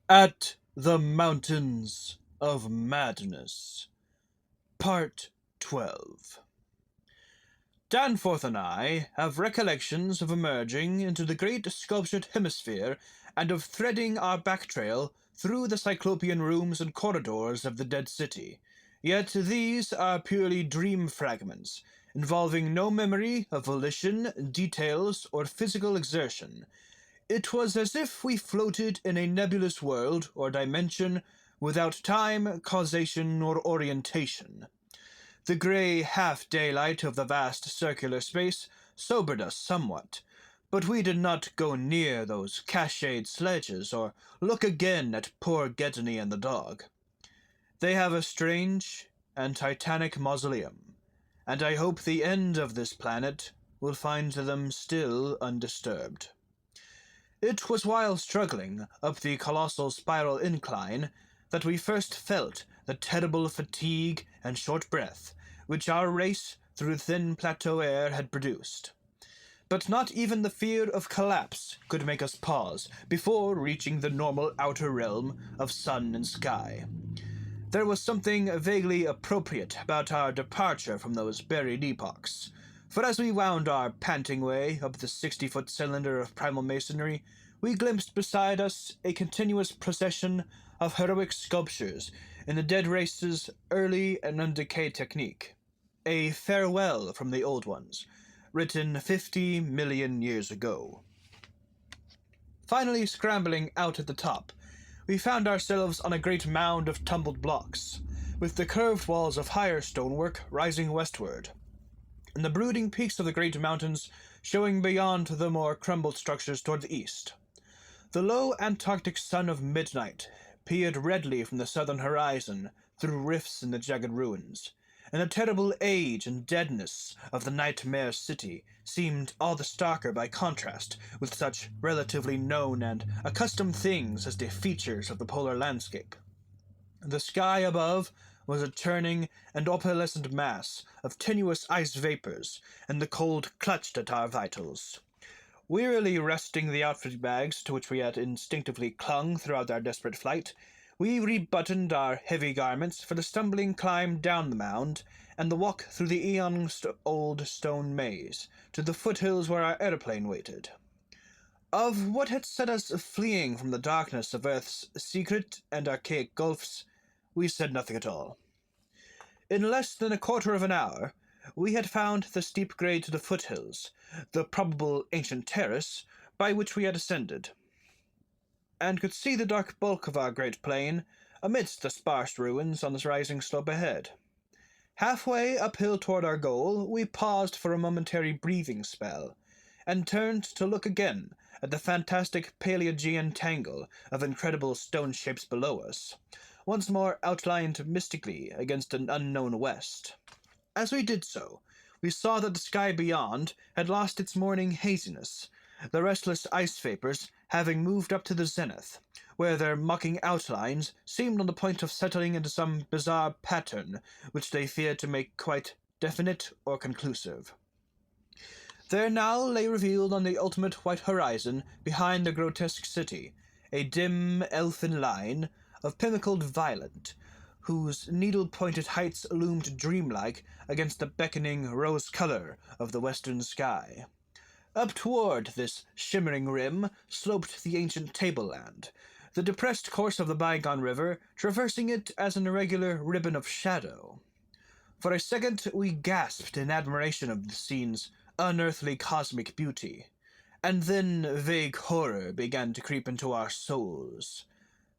At the Mountains of Madness, Part 12. Danforth and I have recollections of emerging into the great sculptured hemisphere and of threading our back trail through the cyclopean rooms and corridors of the dead city. Yet these are purely dream fragments, involving no memory of volition, details, or physical exertion. It was as if we floated in a nebulous world or dimension without time, causation, or orientation. The gray half-daylight of the vast circular space sobered us somewhat, but we did not go near those cached sledges or look again at poor Gedney and the dog. They have a strange and titanic mausoleum, and I hope the end of this planet will find them still undisturbed. It was while struggling up the colossal spiral incline that we first felt the terrible fatigue and short breath which our race through thin plateau air had produced. But not even the fear of collapse could make us pause before reaching the normal outer realm of sun and sky. There was something vaguely appropriate about our departure from those buried epochs, for as we wound our panting way up the 60-foot cylinder of primal masonry, we glimpsed beside us a continuous procession of heroic sculptures in the dead race's early and undecayed technique. A farewell from the old ones, written 50 million years ago. Finally scrambling out at the top, we found ourselves on a great mound of tumbled blocks, with the curved walls of higher stonework rising westward, and the brooding peaks of the great mountains showing beyond the more crumbled structures toward the east. The low Antarctic sun of midnight peered redly from the southern horizon through rifts in the jagged ruins, and the terrible age and deadness of the nightmare city seemed all the starker by contrast with such relatively known and accustomed things as the features of the polar landscape. The sky above was a churning and opalescent mass of tenuous ice vapors, and the cold clutched at our vitals. Wearily resting the outfit bags to which we had instinctively clung throughout our desperate flight, we rebuttoned our heavy garments for the stumbling climb down the mound and the walk through the eon-old stone maze to the foothills where our airplane waited. Of what had set us fleeing from the darkness of Earth's secret and archaic gulfs, we said nothing at all. In less than a quarter of an hour, we had found the steep grade to the foothills, the probable ancient terrace by which we had ascended, and could see the dark bulk of our great plain amidst the sparse ruins on the rising slope ahead. Halfway uphill toward our goal, we paused for a momentary breathing spell, and turned to look again at the fantastic Paleogean tangle of incredible stone shapes below us, once more outlined mystically against an unknown west. As we did so, we saw that the sky beyond had lost its morning haziness, the restless ice vapors having moved up to the zenith, where their mocking outlines seemed on the point of settling into some bizarre pattern which they feared to make quite definite or conclusive. There now lay revealed on the ultimate white horizon behind the grotesque city a dim elfin line of pinnacled violet, whose needle-pointed heights loomed dreamlike against the beckoning rose color of the western sky. Up toward this shimmering rim sloped the ancient tableland, the depressed course of the bygone river traversing it as an irregular ribbon of shadow. For a second we gasped in admiration of the scene's unearthly cosmic beauty, and then vague horror began to creep into our souls,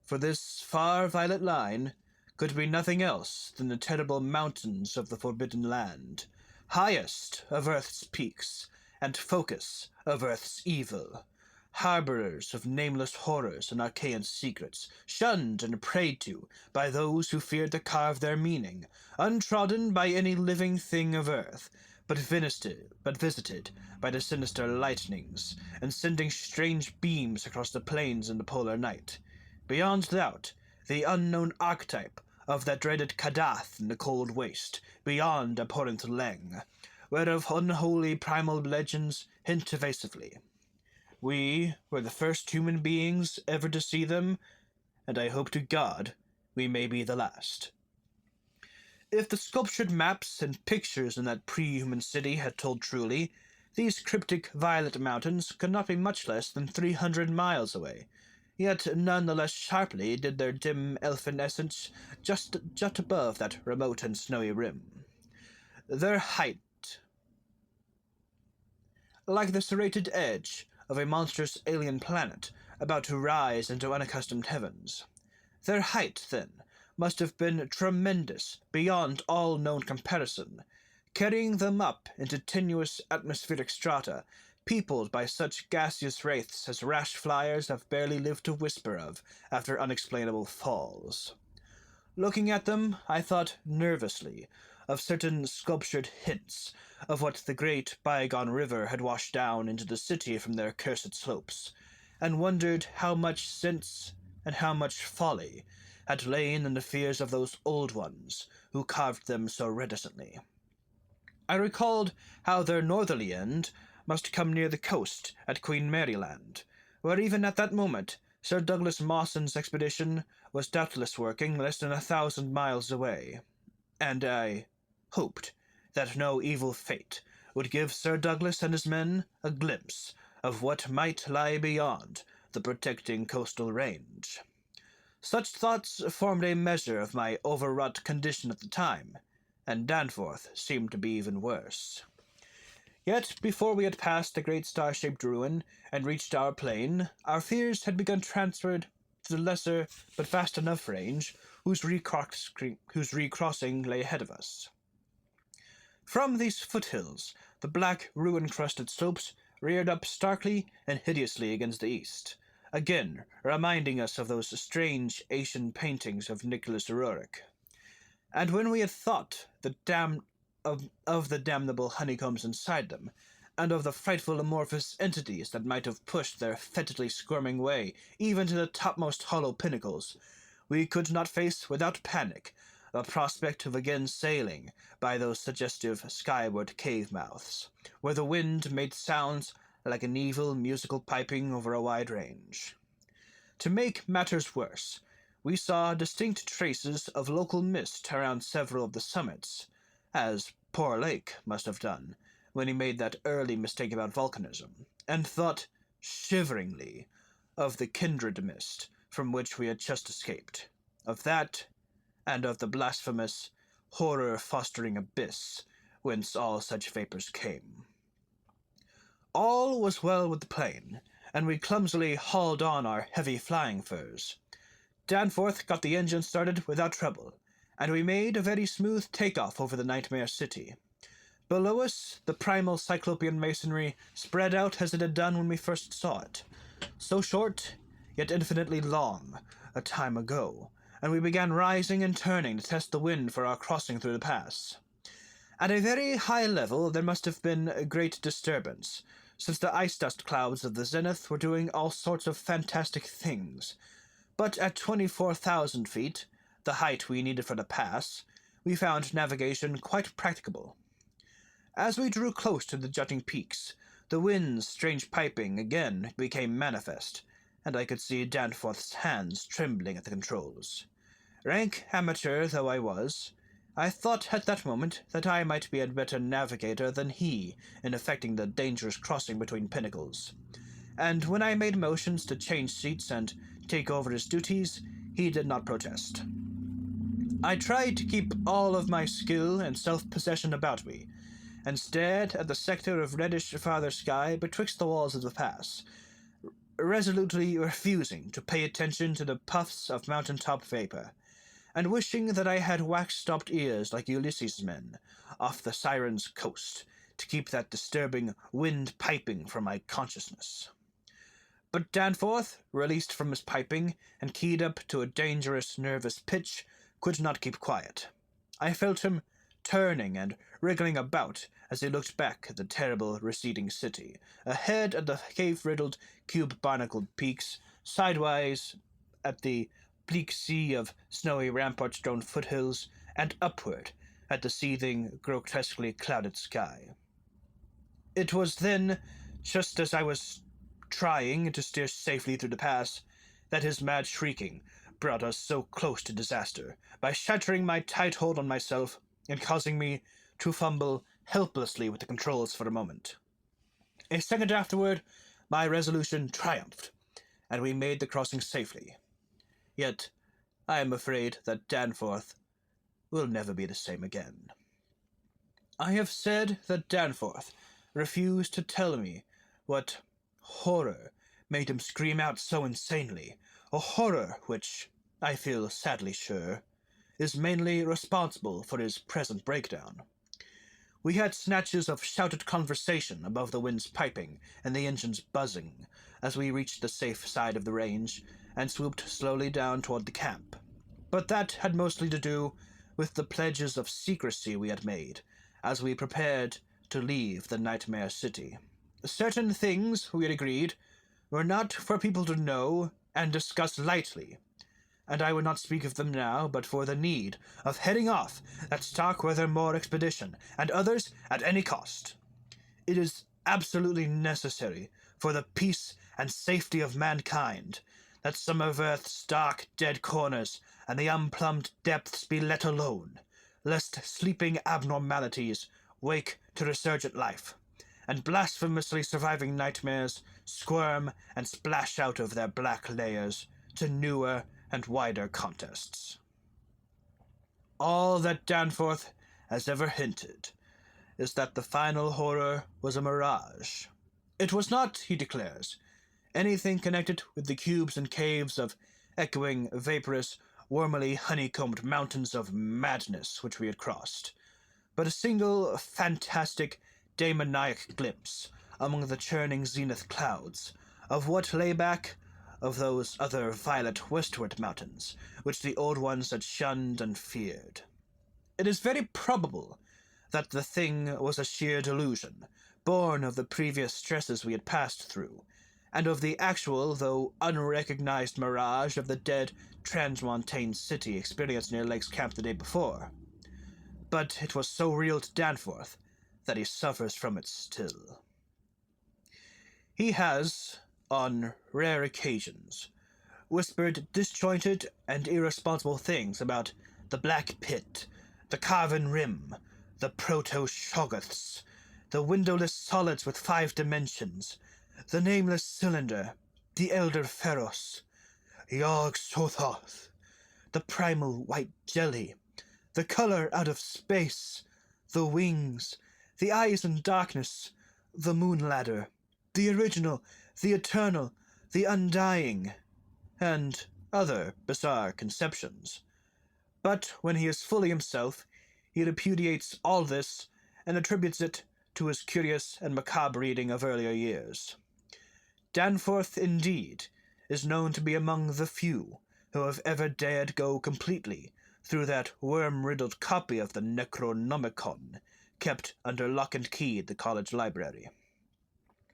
for this far violet line could be nothing else than the terrible mountains of the Forbidden Land, highest of Earth's peaks, and focus of Earth's evil, harborers of nameless horrors and arcane secrets, shunned and prayed to by those who feared to carve their meaning, untrodden by any living thing of Earth, but visited by the sinister lightnings, and sending strange beams across the plains in the polar night. Beyond doubt, the unknown archetype of that dreaded Kadath in the cold waste, beyond abhorrent Leng, whereof unholy primal legends hint evasively. We were the first human beings ever to see them, and I hope to God we may be the last. If the sculptured maps and pictures in that pre-human city had told truly, these cryptic violet mountains could not be much less than 300 miles away, yet none the less sharply did their dim elfin essence just jut above that remote and snowy rim. Their height, like the serrated edge of a monstrous alien planet about to rise into unaccustomed heavens. Their height, then, must have been tremendous beyond all known comparison, carrying them up into tenuous atmospheric strata, peopled by such gaseous wraiths as rash flyers have barely lived to whisper of after unexplainable falls. Looking at them, I thought nervously of certain sculptured hints of what the great bygone river had washed down into the city from their cursed slopes, and wondered how much sense and how much folly had lain in the fears of those old ones who carved them so reticently. I recalled how their northerly end must come near the coast at Queen Mary Land, where even at that moment Sir Douglas Mawson's expedition was doubtless working less than 1,000 miles away, and I hoped that no evil fate would give Sir Douglas and his men a glimpse of what might lie beyond the protecting coastal range. Such thoughts formed a measure of my overwrought condition at the time, and Danforth seemed to be even worse. Yet, before we had passed the great star-shaped ruin and reached our plain, our fears had begun transferred to the lesser but fast enough range whose recrossing lay ahead of us. From these foothills, the black, ruin-crusted slopes reared up starkly and hideously against the east, again reminding us of those strange Asian paintings of Nicholas Roerich. And when we had thought of the damnable honeycombs inside them, and of the frightful amorphous entities that might have pushed their fetidly squirming way even to the topmost hollow pinnacles, we could not face without panic the prospect of again sailing by those suggestive skyward cave mouths, where the wind made sounds like an evil musical piping over a wide range. To make matters worse, we saw distinct traces of local mist around several of the summits, as poor Lake must have done when he made that early mistake about volcanism, and thought shiveringly of the kindred mist from which we had just escaped, of that, and of the blasphemous, horror-fostering abyss whence all such vapors came. All was well with the plane, and we clumsily hauled on our heavy flying furs. Danforth got the engine started without trouble, and we made a very smooth takeoff over the nightmare city. Below us, the primal cyclopean masonry spread out as it had done when we first saw it, so short, yet infinitely long, a time ago, and we began rising and turning to test the wind for our crossing through the pass. At a very high level there must have been a great disturbance, since the ice dust clouds of the zenith were doing all sorts of fantastic things. But at 24,000 feet, the height we needed for the pass, we found navigation quite practicable. As we drew close to the jutting peaks, the wind's strange piping again became manifest, and I could see Danforth's hands trembling at the controls. Rank amateur though I was, I thought at that moment that I might be a better navigator than he in effecting the dangerous crossing between pinnacles, and when I made motions to change seats and take over his duties, he did not protest. I tried to keep all of my skill and self-possession about me, and stared at the sector of reddish farther sky betwixt the walls of the pass, resolutely refusing to pay attention to the puffs of mountain-top vapor, and wishing that I had wax-stopped ears like Ulysses' men off the Siren's coast to keep that disturbing wind piping from my consciousness. But Danforth, released from his piping and keyed up to a dangerous, nervous pitch, could not keep quiet. I felt him turning and wriggling about as he looked back at the terrible receding city, ahead at the cave-riddled, cube-barnacled peaks, sidewise at the bleak sea of snowy rampart-strewn foothills, and upward at the seething, grotesquely clouded sky. It was then, just as I was trying to steer safely through the pass, that his mad shrieking brought us so close to disaster, by shattering my tight hold on myself and causing me to fumble helplessly with the controls for a moment. A second afterward, my resolution triumphed, and we made the crossing safely. Yet, I am afraid that Danforth will never be the same again. I have said that Danforth refused to tell me what horror made him scream out so insanely, a horror which, I feel sadly sure, is mainly responsible for his present breakdown. We had snatches of shouted conversation above the wind's piping and the engine's buzzing as we reached the safe side of the range and swooped slowly down toward the camp. But that had mostly to do with the pledges of secrecy we had made as we prepared to leave the Nightmare City. Certain things, we had agreed, were not for people to know and discuss lightly, and I would not speak of them now but for the need of heading off that Starkweather-Moore expedition, and others at any cost. It is absolutely necessary for the peace and safety of mankind that some of Earth's dark, dead corners and the unplumbed depths be let alone, lest sleeping abnormalities wake to resurgent life, and blasphemously surviving nightmares squirm and splash out of their black layers to newer and wider contests. All that Danforth has ever hinted is that the final horror was a mirage. It was not, he declares, anything connected with the cubes and caves of echoing, vaporous, wormily honeycombed mountains of madness which we had crossed, but a single fantastic demoniac glimpse among the churning zenith clouds of what lay back of those other violet westward mountains which the old ones had shunned and feared. It is very probable that the thing was a sheer delusion, born of the previous stresses we had passed through, and of the actual, though unrecognized, mirage of the dead transmontane city experienced near Lake's Camp the day before. But it was so real to Danforth that he suffers from it still. He has, on rare occasions, whispered disjointed and irresponsible things about the Black Pit, the Carven Rim, the Proto-Shoggoths, the windowless solids with 5 dimensions, the nameless cylinder, the Elder Pharos, Yog-Sothoth, the primal white jelly, the color out of space, the wings, the eyes in darkness, the moon ladder, the original, the eternal, the undying, and other bizarre conceptions. But when he is fully himself, he repudiates all this and attributes it to his curious and macabre reading of earlier years. Danforth, indeed, is known to be among the few who have ever dared go completely through that worm-riddled copy of the Necronomicon kept under lock and key at the college library.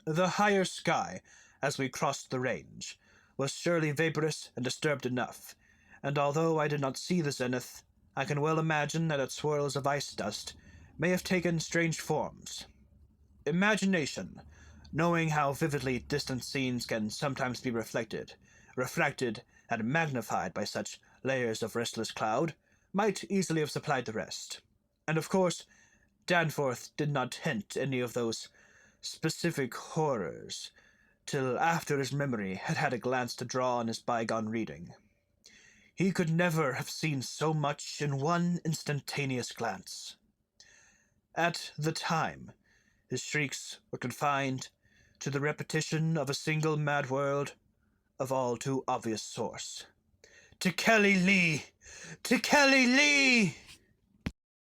The higher sky, as we crossed the range, was surely vaporous and disturbed enough, and although I did not see the zenith, I can well imagine that its swirls of ice dust may have taken strange forms. Imagination, knowing how vividly distant scenes can sometimes be refracted and magnified by such layers of restless cloud, might easily have supplied the rest. And of course, Danforth did not hint any of those specific horrors till after his memory had had a glance to draw on his bygone reading. He could never have seen so much in one instantaneous glance. At the time, his shrieks were confined to the repetition of a single mad word of all too obvious source. "To Kelly Lee! To Kelly Lee!"